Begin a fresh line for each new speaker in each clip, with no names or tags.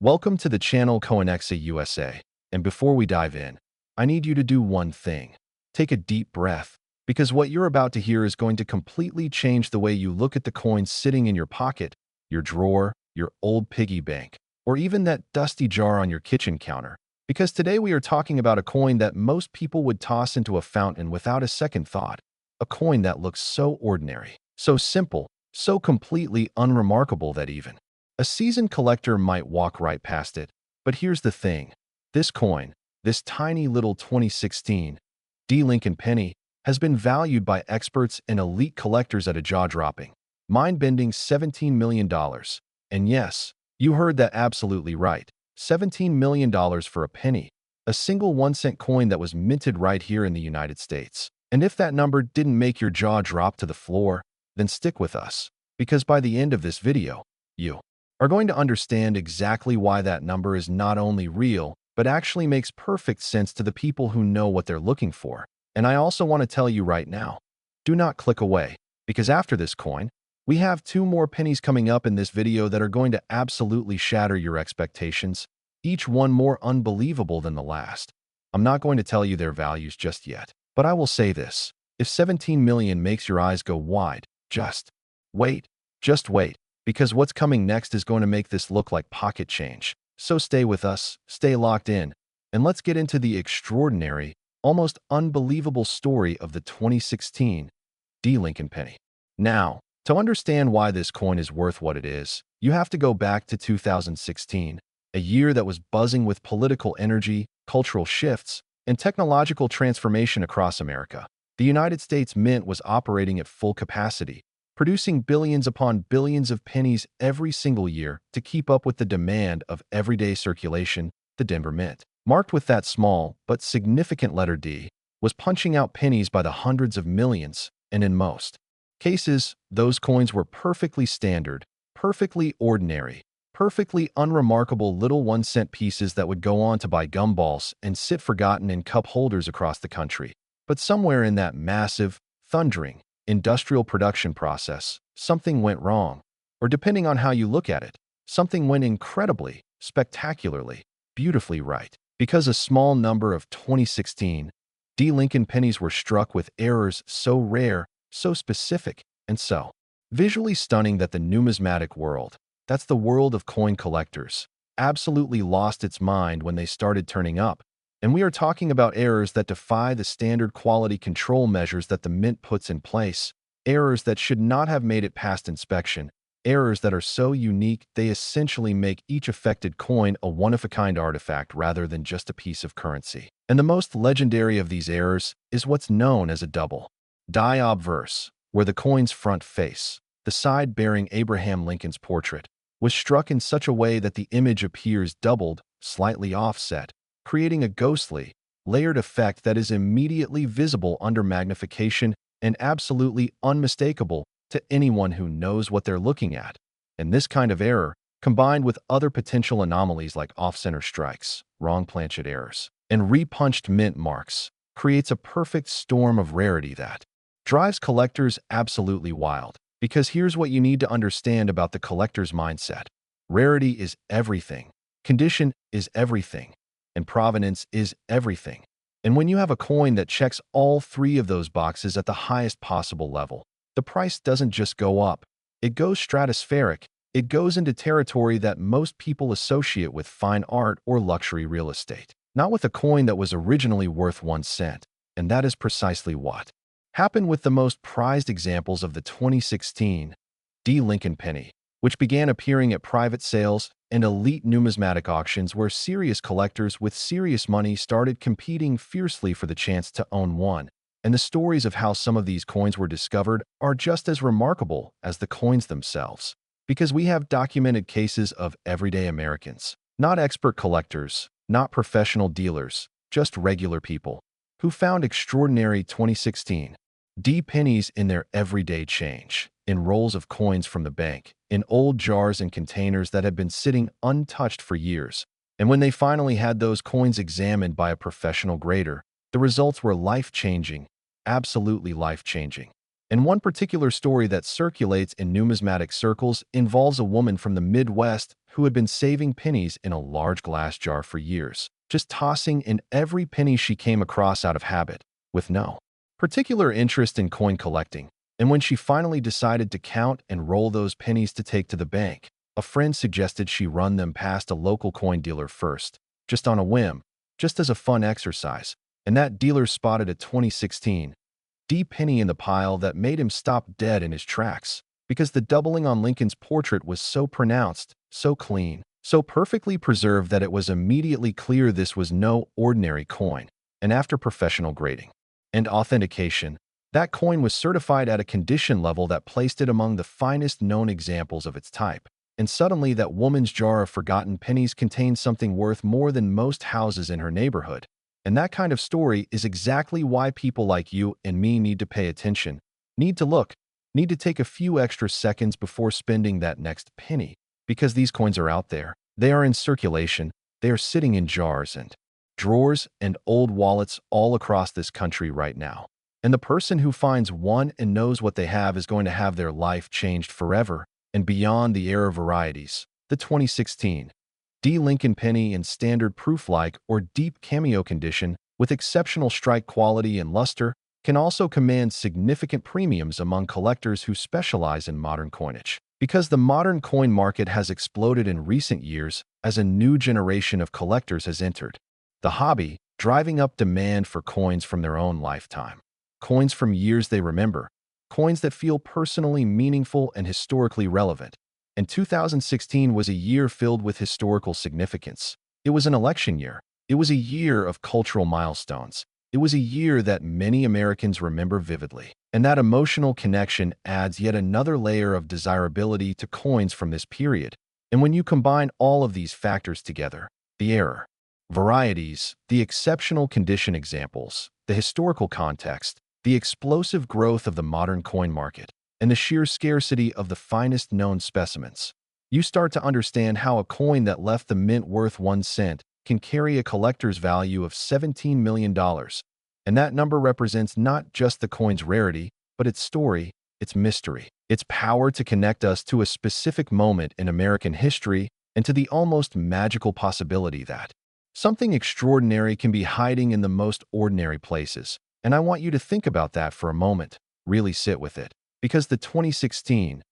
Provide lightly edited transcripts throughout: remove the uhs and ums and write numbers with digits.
Welcome to the channel Coinexa USA. And before we dive in, I need you to do one thing. Take a deep breath, because what you're about to hear is going to completely change the way you look at the coins sitting in your pocket, your drawer, your old piggy bank, or even that dusty jar on your kitchen counter. Because today we are talking about a coin that most people would toss into a fountain without a second thought. A coin that looks so ordinary, so simple, so completely unremarkable that even a seasoned collector might walk right past it. But here's the thing. This coin, this tiny little 2016 Lincoln penny, has been valued by experts and elite collectors at a jaw-dropping, mind-bending $17 million. And yes, you heard that absolutely right. $17 million for a penny, a single 1-cent coin that was minted right here in the United States. And if that number didn't make your jaw drop to the floor, then stick with us, because by the end of this video, you are going to understand exactly why that number is not only real, but actually makes perfect sense to the people who know what they're looking for. And I also want to tell you right now, do not click away, because after this coin, we have 2 more pennies coming up in this video that are going to absolutely shatter your expectations, each one more unbelievable than the last. I'm not going to tell you their values just yet, but I will say this. If 17 million makes your eyes go wide, just wait, because what's coming next is going to make this look like pocket change. So stay with us, stay locked in, and let's get into the extraordinary, almost unbelievable story of the 2016 Lincoln penny. Now, to understand why this coin is worth what it is, you have to go back to 2016, a year that was buzzing with political energy, cultural shifts, and technological transformation across America. The United States Mint was operating at full capacity, producing billions upon billions of pennies every single year to keep up with the demand of everyday circulation. The Denver Mint, marked with that small but significant letter D, was punching out pennies by the hundreds of millions, and in most cases, those coins were perfectly standard, perfectly ordinary, perfectly unremarkable little 1-cent pieces that would go on to buy gumballs and sit forgotten in cup holders across the country. But somewhere in that massive, thundering, industrial production process, something went wrong. Or depending on how you look at it, something went incredibly, spectacularly, beautifully right. Because a small number of 2016 Lincoln pennies were struck with errors so rare, so specific, and so visually stunning that the numismatic world, that's the world of coin collectors, absolutely lost its mind when they started turning up. And we are talking about errors that defy the standard quality control measures that the Mint puts in place, errors that should not have made it past inspection, errors that are so unique they essentially make each affected coin a one-of-a-kind artifact rather than just a piece of currency. And the most legendary of these errors is what's known as a double die obverse, where the coin's front face, the side bearing Abraham Lincoln's portrait, was struck in such a way that the image appears doubled, slightly offset, creating a ghostly, layered effect that is immediately visible under magnification and absolutely unmistakable to anyone who knows what they're looking at. And this kind of error, combined with other potential anomalies like off-center strikes, wrong planchet errors, and repunched mint marks, creates a perfect storm of rarity that drives collectors absolutely wild. Because here's what you need to understand about the collector's mindset. Rarity is everything, condition is everything, and provenance is everything. And when you have a coin that checks all 3 of those boxes at the highest possible level, the price doesn't just go up, it goes stratospheric. It goes into territory that most people associate with fine art or luxury real estate, not with a coin that was originally worth 1 cent. And that is precisely what happened with the most prized examples of the 2016 Lincoln penny, which began appearing at private sales and elite numismatic auctions where serious collectors with serious money started competing fiercely for the chance to own one. And the stories of how some of these coins were discovered are just as remarkable as the coins themselves, because we have documented cases of everyday Americans, not expert collectors, not professional dealers, just regular people, who found extraordinary 2016 pennies in their everyday change, in rolls of coins from the bank, in old jars and containers that had been sitting untouched for years. And when they finally had those coins examined by a professional grader, the results were life-changing, absolutely life-changing. And one particular story that circulates in numismatic circles involves a woman from the Midwest who had been saving pennies in a large glass jar for years, just tossing in every penny she came across out of habit, with no particular interest in coin collecting. And when she finally decided to count and roll those pennies to take to the bank, a friend suggested she run them past a local coin dealer first, just on a whim, just as a fun exercise. And that dealer spotted a 2016 D penny in the pile that made him stop dead in his tracks, because the doubling on Lincoln's portrait was so pronounced, so clean, so perfectly preserved that it was immediately clear this was no ordinary coin. And after professional grading and authentication, that coin was certified at a condition level that placed it among the finest known examples of its type. And suddenly that woman's jar of forgotten pennies contained something worth more than most houses in her neighborhood. And that kind of story is exactly why people like you and me need to pay attention, need to look, need to take a few extra seconds before spending that next penny. Because these coins are out there. They are in circulation. They are sitting in jars and drawers and old wallets all across this country right now. And the person who finds one and knows what they have is going to have their life changed forever and beyond. The era varieties. The 2016 D Lincoln penny in standard proof-like or deep cameo condition with exceptional strike quality and luster can also command significant premiums among collectors who specialize in modern coinage. Because the modern coin market has exploded in recent years as a new generation of collectors has entered the hobby, driving up demand for coins from their own lifetime. Coins from years they remember, coins that feel personally meaningful and historically relevant. And 2016 was a year filled with historical significance. It was an election year. It was a year of cultural milestones. It was a year that many Americans remember vividly. And that emotional connection adds yet another layer of desirability to coins from this period. And when you combine all of these factors together, the era, varieties, the exceptional condition examples, the historical context, the explosive growth of the modern coin market, and the sheer scarcity of the finest known specimens, you start to understand how a coin that left the mint worth 1 cent can carry a collector's value of $17 million. And that number represents not just the coin's rarity, but its story, its mystery, its power to connect us to a specific moment in American history and to the almost magical possibility that something extraordinary can be hiding in the most ordinary places. And I want you to think about that for a moment, really sit with it. Because the 2016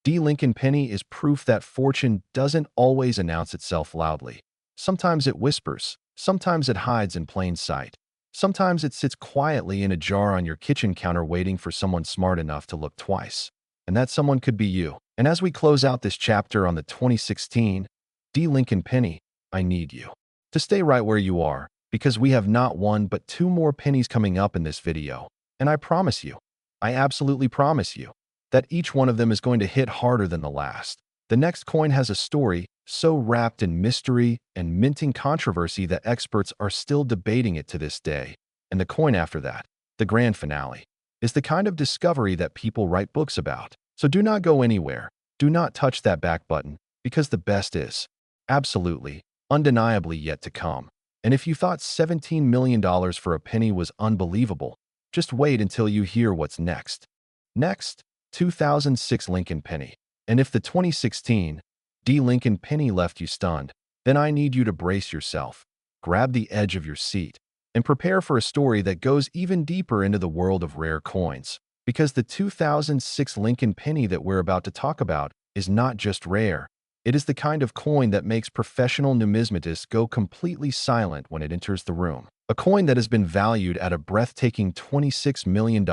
D Lincoln penny is proof that fortune doesn't always announce itself loudly. Sometimes it whispers, sometimes it hides in plain sight. Sometimes it sits quietly in a jar on your kitchen counter waiting for someone smart enough to look twice. And that someone could be you. And as we close out this chapter on the 2016 D Lincoln penny, I need you to stay right where you are, because we have not one but 2 more pennies coming up in this video. And I promise you, I absolutely promise you, that each one of them is going to hit harder than the last. The next coin has a story so wrapped in mystery and minting controversy that experts are still debating it to this day. And the coin after that, the grand finale, is the kind of discovery that people write books about. So do not go anywhere. Do not touch that back button, because the best is absolutely, undeniably yet to come. And if you thought $17 million for a penny was unbelievable, just wait until you hear what's next. Next, 2006 Lincoln penny. And if the 2016 D Lincoln penny left you stunned, then I need you to brace yourself, grab the edge of your seat, and prepare for a story that goes even deeper into the world of rare coins. Because the 2006 Lincoln penny that we're about to talk about is not just rare. It is the kind of coin that makes professional numismatists go completely silent when it enters the room. A coin that has been valued at a breathtaking $26 million.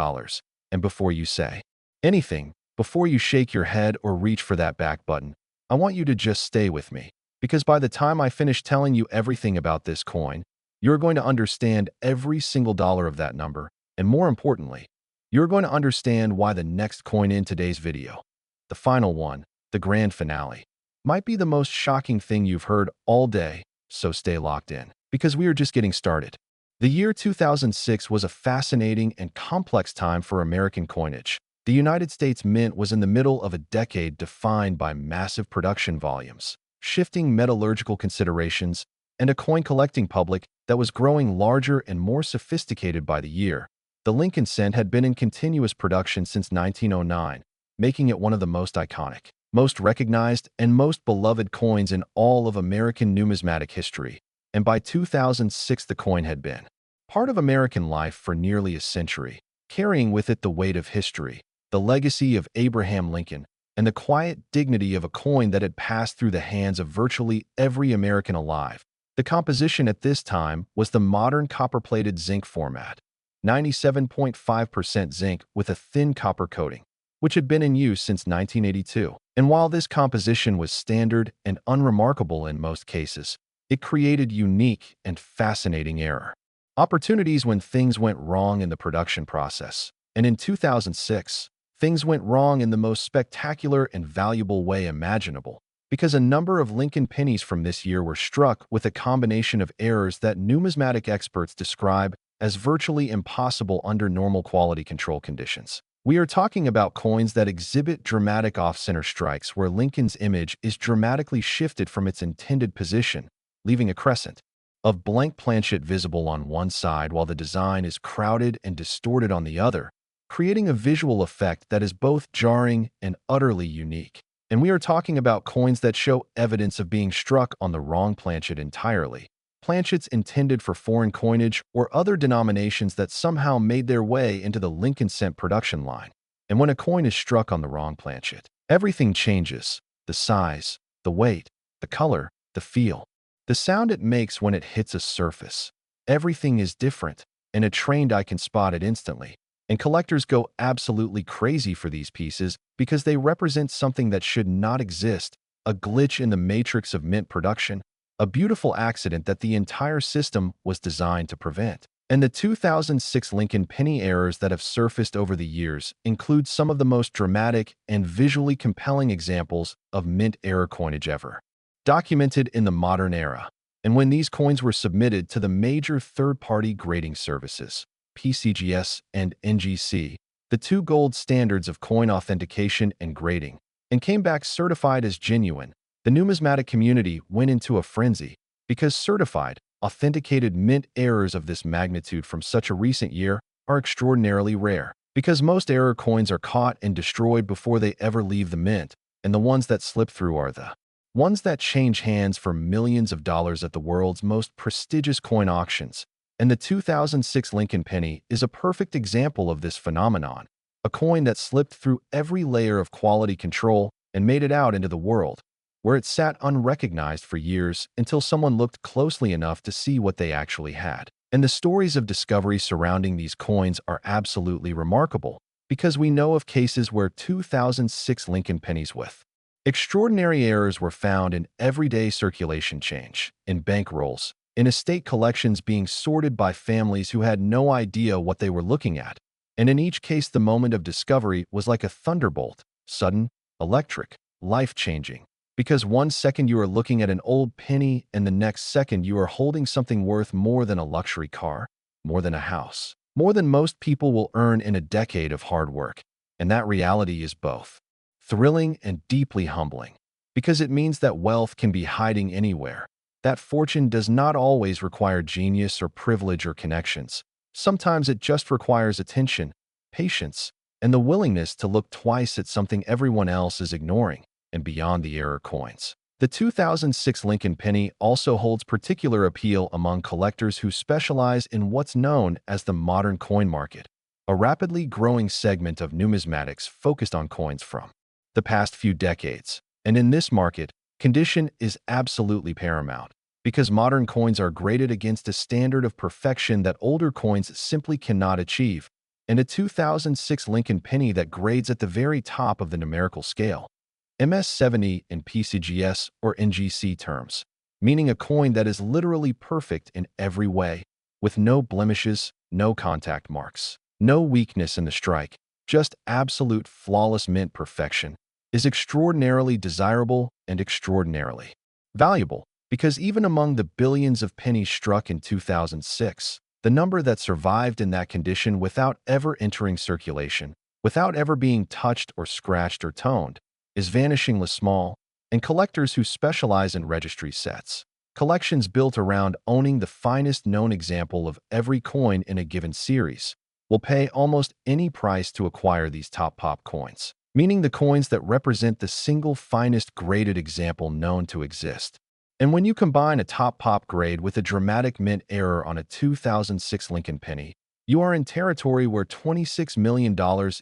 And before you say anything, before you shake your head or reach for that back button, I want you to just stay with me. Because by the time I finish telling you everything about this coin, you're going to understand every single dollar of that number. And more importantly, you're going to understand why the next coin in today's video, the final one, the grand finale, might be the most shocking thing you've heard all day. So stay locked in, because we are just getting started. The year 2006 was a fascinating and complex time for American coinage. The United States Mint was in the middle of a decade defined by massive production volumes, shifting metallurgical considerations, and a coin-collecting public that was growing larger and more sophisticated by the year. The Lincoln cent had been in continuous production since 1909, making it one of the most iconic, most recognized and most beloved coins in all of American numismatic history, and by 2006 the coin had been part of American life for nearly a century, carrying with it the weight of history, the legacy of Abraham Lincoln, and the quiet dignity of a coin that had passed through the hands of virtually every American alive. The composition at this time was the modern copper-plated zinc format, 97.5% zinc with a thin copper coating, which had been in use since 1982. And while this composition was standard and unremarkable in most cases, it created unique and fascinating error opportunities when things went wrong in the production process. And in 2006, things went wrong in the most spectacular and valuable way imaginable, because a number of Lincoln pennies from this year were struck with a combination of errors that numismatic experts describe as virtually impossible under normal quality control conditions. We are talking about coins that exhibit dramatic off-center strikes where Lincoln's image is dramatically shifted from its intended position, leaving a crescent of blank planchet visible on one side while the design is crowded and distorted on the other, creating a visual effect that is both jarring and utterly unique. And we are talking about coins that show evidence of being struck on the wrong planchet entirely. Planchets intended for foreign coinage or other denominations that somehow made their way into the Lincoln cent production line. And when a coin is struck on the wrong planchet, everything changes: the size, the weight, the color, the feel, the sound it makes when it hits a surface. Everything is different, and a trained eye can spot it instantly. And collectors go absolutely crazy for these pieces because they represent something that should not exist, a glitch in the matrix of mint production, a beautiful accident that the entire system was designed to prevent. And the 2006 Lincoln penny errors that have surfaced over the years include some of the most dramatic and visually compelling examples of mint error coinage ever documented in the modern era. And when these coins were submitted to the major third-party grading services, PCGS and NGC, the two gold standards of coin authentication and grading, and came back certified as genuine, the numismatic community went into a frenzy, because certified, authenticated mint errors of this magnitude from such a recent year are extraordinarily rare, because most error coins are caught and destroyed before they ever leave the mint, and the ones that slip through are the ones that change hands for millions of dollars at the world's most prestigious coin auctions. And the 2006 Lincoln penny is a perfect example of this phenomenon, a coin that slipped through every layer of quality control and made it out into the world, where it sat unrecognized for years until someone looked closely enough to see what they actually had. And the stories of discovery surrounding these coins are absolutely remarkable, because we know of cases where 2006 Lincoln pennies with extraordinary errors were found in everyday circulation change, in bankrolls, in estate collections being sorted by families who had no idea what they were looking at. And in each case, the moment of discovery was like a thunderbolt, sudden, electric, life-changing. Because one second you are looking at an old penny and the next second you are holding something worth more than a luxury car, more than a house, more than most people will earn in a decade of hard work. And that reality is both thrilling and deeply humbling, because it means that wealth can be hiding anywhere. That fortune does not always require genius or privilege or connections. Sometimes it just requires attention, patience, and the willingness to look twice at something everyone else is ignoring. And beyond the error coins, the 2006 Lincoln penny also holds particular appeal among collectors who specialize in what's known as the modern coin market, a rapidly growing segment of numismatics focused on coins from the past few decades. And in this market, condition is absolutely paramount, because modern coins are graded against a standard of perfection that older coins simply cannot achieve, and a 2006 Lincoln penny that grades at the very top of the numerical scale, MS70 in PCGS or NGC terms, meaning a coin that is literally perfect in every way, with no blemishes, no contact marks, no weakness in the strike, just absolute flawless mint perfection, is extraordinarily desirable and extraordinarily valuable, because even among the billions of pennies struck in 2006, the number that survived in that condition without ever entering circulation, without ever being touched or scratched or toned, is vanishingly small. And collectors who specialize in registry sets, collections built around owning the finest known example of every coin in a given series, will pay almost any price to acquire these top pop coins. meaning the coins that represent the single finest graded example known to exist. And when you combine a top pop grade with a dramatic mint error on a 2006 Lincoln penny, you are in territory where $26 million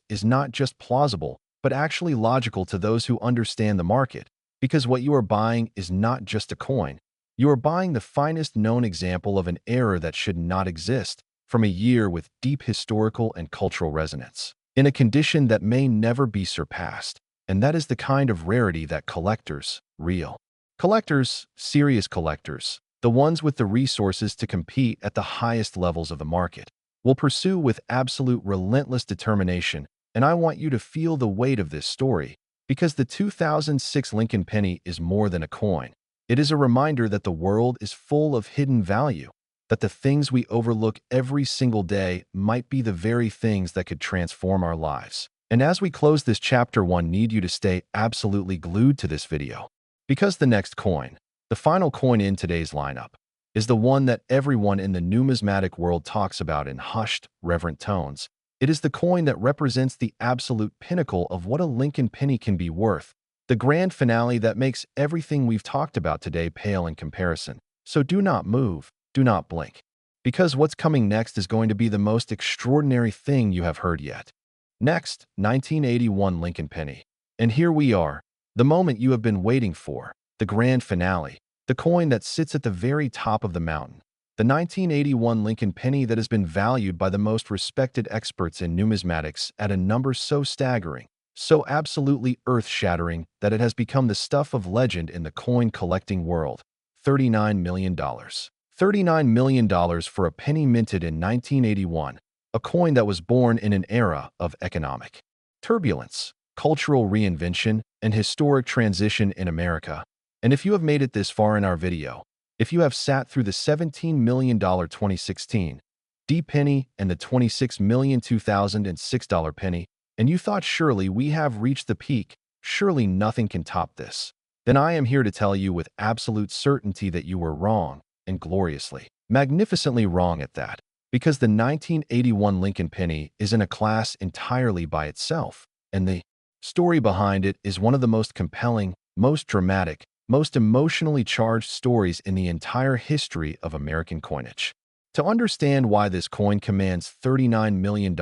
is not just plausible, but actually logical to those who understand the market, because what you are buying is not just a coin. You are buying the finest known example of an error that should not exist, from a year with deep historical and cultural resonance, in a condition that may never be surpassed. And that is the kind of rarity that collectors, real collectors, serious collectors, the ones with the resources to compete at the highest levels of the market, will pursue with absolute relentless determination. And I want you to feel the weight of this story, because the 2006 Lincoln penny is more than a coin. It is a reminder that the world is full of hidden value, that the things we overlook every single day might be the very things that could transform our lives. And as we close this chapter, I need you to stay absolutely glued to this video, because the next coin, the final coin in today's lineup, is the one that everyone in the numismatic world talks about in hushed, reverent tones. It is the coin that represents the absolute pinnacle of what a Lincoln penny can be worth, the grand finale that makes everything we've talked about today pale in comparison. So do not move, do not blink, because what's coming next is going to be the most extraordinary thing you have heard yet. Next, 1981 Lincoln penny. And here we are, the moment you have been waiting for, the grand finale, the coin that sits at the very top of the mountain. The 1981 Lincoln penny that has been valued by the most respected experts in numismatics at a number so staggering, so absolutely earth-shattering that it has become the stuff of legend in the coin collecting world. $39 million. $39 million for a penny minted in 1981, a coin that was born in an era of economic turbulence, cultural reinvention, and historic transition in America. And if you have made it this far in our video, if you have sat through the $17 million 2016 D penny and the $26 million 2006 penny, and you thought surely we have reached the peak, surely nothing can top this, then I am here to tell you with absolute certainty that you were wrong, and gloriously, magnificently wrong at that, because the 1981 Lincoln penny is in a class entirely by itself, and the story behind it is one of the most compelling, most dramatic, most emotionally charged stories in the entire history of American coinage. To understand why this coin commands $39 million,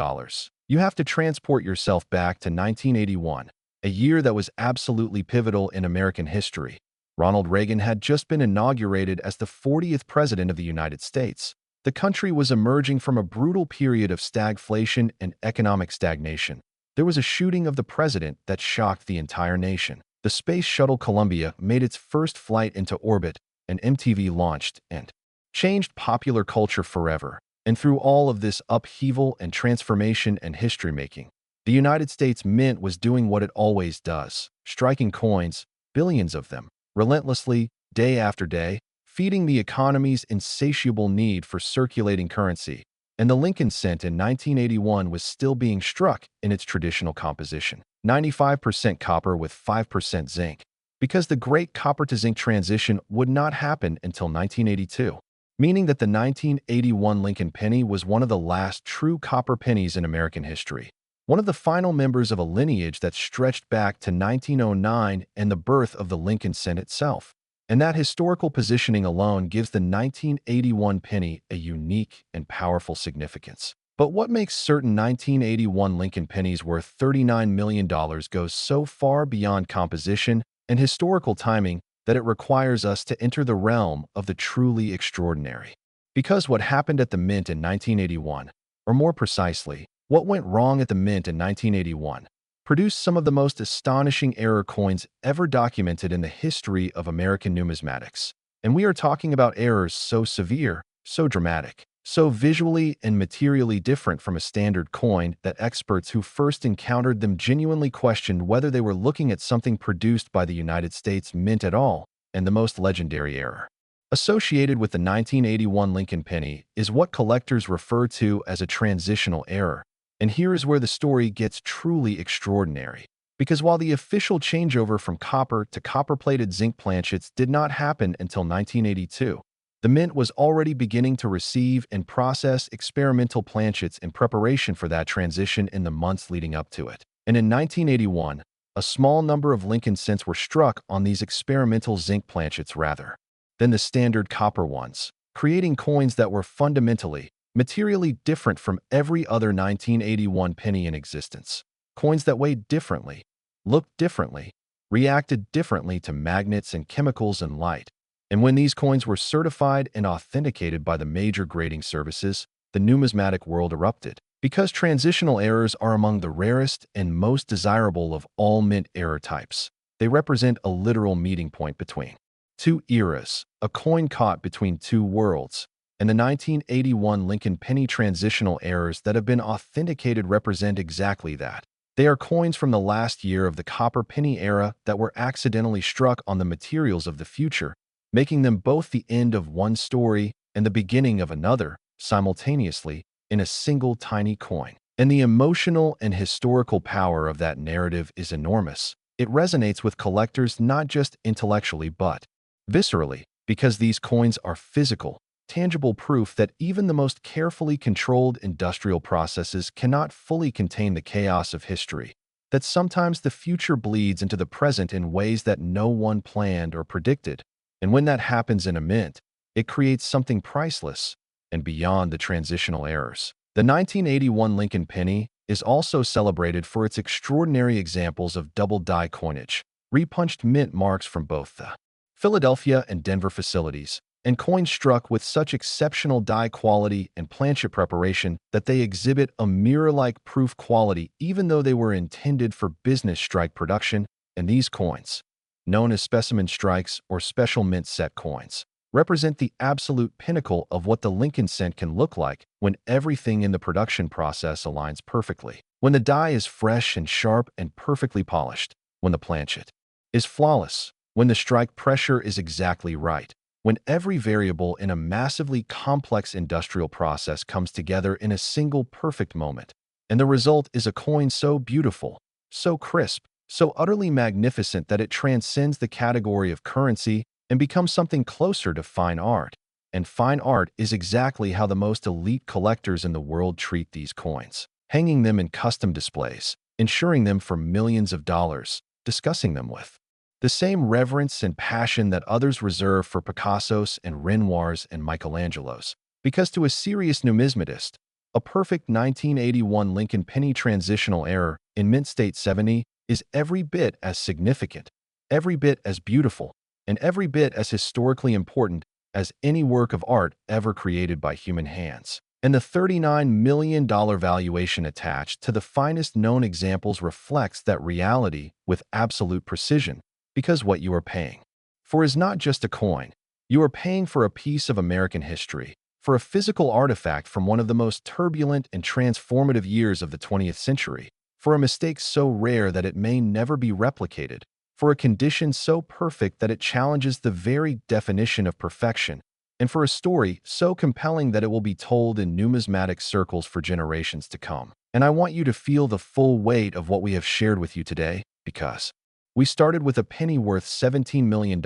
you have to transport yourself back to 1981, a year that was absolutely pivotal in American history. Ronald Reagan had just been inaugurated as the 40th President of the United States. The country was emerging from a brutal period of stagflation and economic stagnation. There was a shooting of the president that shocked the entire nation. The Space Shuttle Columbia made its first flight into orbit, and MTV launched and changed popular culture forever. And through all of this upheaval and transformation and history-making, the United States Mint was doing what it always does, striking coins, billions of them, relentlessly, day after day, feeding the economy's insatiable need for circulating currency. And the Lincoln cent in 1981 was still being struck in its traditional composition, 95% copper with 5% zinc, because the great copper-to-zinc transition would not happen until 1982, meaning that the 1981 Lincoln penny was one of the last true copper pennies in American history, one of the final members of a lineage that stretched back to 1909 and the birth of the Lincoln cent itself. And that historical positioning alone gives the 1981 penny a unique and powerful significance. But what makes certain 1981 Lincoln pennies worth $39 million goes so far beyond composition and historical timing that it requires us to enter the realm of the truly extraordinary. Because what happened at the mint in 1981, or more precisely, what went wrong at the mint in 1981, produced some of the most astonishing error coins ever documented in the history of American numismatics. And we are talking about errors so severe, so dramatic, so visually and materially different from a standard coin that experts who first encountered them genuinely questioned whether they were looking at something produced by the United States Mint at all. And the most legendary error associated with the 1981 Lincoln penny is what collectors refer to as a transitional error. And here is where the story gets truly extraordinary. Because while the official changeover from copper to copper-plated zinc planchets did not happen until 1982, the Mint was already beginning to receive and process experimental planchets in preparation for that transition in the months leading up to it. And in 1981, a small number of Lincoln cents were struck on these experimental zinc planchets rather than the standard copper ones, creating coins that were fundamentally, materially different from every other 1981 penny in existence. Coins that weighed differently, looked differently, reacted differently to magnets and chemicals and light. And when these coins were certified and authenticated by the major grading services, the numismatic world erupted. Because transitional errors are among the rarest and most desirable of all mint error types, they represent a literal meeting point between two eras, a coin caught between two worlds, and the 1981 Lincoln penny transitional errors that have been authenticated represent exactly that. They are coins from the last year of the copper penny era that were accidentally struck on the materials of the future, making them both the end of one story and the beginning of another, simultaneously, in a single tiny coin. And the emotional and historical power of that narrative is enormous. It resonates with collectors not just intellectually but viscerally, because these coins are physical, tangible proof that even the most carefully controlled industrial processes cannot fully contain the chaos of history, that sometimes the future bleeds into the present in ways that no one planned or predicted. And when that happens in a mint, it creates something priceless and beyond the transitional errors. The 1981 Lincoln penny is also celebrated for its extraordinary examples of double die coinage, repunched mint marks from both the Philadelphia and Denver facilities, and coins struck with such exceptional die quality and planchet preparation that they exhibit a mirror-like proof quality even though they were intended for business strike production. And these coins, known as specimen strikes or special mint set coins, represent the absolute pinnacle of what the Lincoln cent can look like when everything in the production process aligns perfectly. When the die is fresh and sharp and perfectly polished, when the planchet is flawless, when the strike pressure is exactly right, when every variable in a massively complex industrial process comes together in a single perfect moment. And the result is a coin so beautiful, so crisp, so utterly magnificent that it transcends the category of currency and becomes something closer to fine art. And fine art is exactly how the most elite collectors in the world treat these coins, hanging them in custom displays, insuring them for millions of dollars, discussing them with the same reverence and passion that others reserve for Picassos and Renoirs and Michelangelos. Because to a serious numismatist, a perfect 1981 Lincoln penny transitional error in mint state 70 is every bit as significant, every bit as beautiful, and every bit as historically important as any work of art ever created by human hands. And the $39 million valuation attached to the finest known examples reflects that reality with absolute precision, because what you are paying for is not just a coin. You are paying for a piece of American history, for a physical artifact from one of the most turbulent and transformative years of the 20th century, for a mistake so rare that it may never be replicated, for a condition so perfect that it challenges the very definition of perfection, and for a story so compelling that it will be told in numismatic circles for generations to come. And I want you to feel the full weight of what we have shared with you today, because we started with a penny worth $17 million,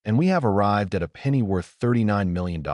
and we have arrived at a penny worth $39 million.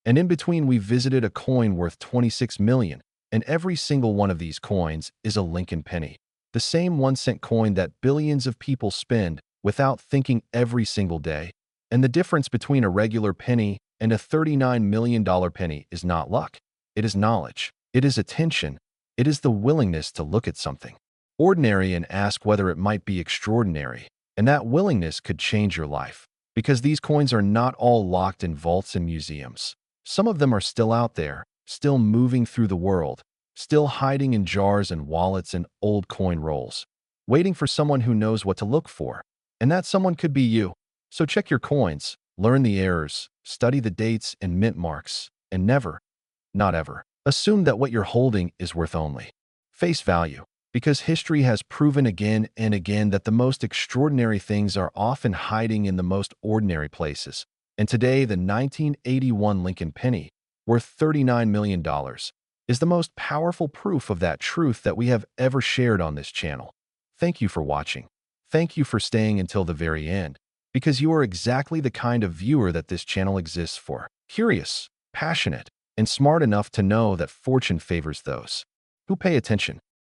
And in between, we visited a coin worth $26 million, and every single one of these coins is a Lincoln penny, the same 1-cent coin that billions of people spend without thinking every single day. And the difference between a regular penny and a $39 million penny is not luck. It is knowledge. It is attention. It is the willingness to look at something ordinary and ask whether it might be extraordinary. And that willingness could change your life, because these coins are not all locked in vaults and museums. Some of them are still out there, still moving through the world, still hiding in jars and wallets and old coin rolls, waiting for someone who knows what to look for. And that someone could be you. So check your coins, learn the errors, study the dates and mint marks, and never, not ever, assume that what you're holding is worth only face value. Because history has proven again and again that the most extraordinary things are often hiding in the most ordinary places. And today, the 1981 Lincoln penny, worth $39 million, is the most powerful proof of that truth that we have ever shared on this channel. Thank you for watching. Thank you for staying until the very end, because you are exactly the kind of viewer that this channel exists for. Curious, passionate, and smart enough to know that fortune favors those who pay attention.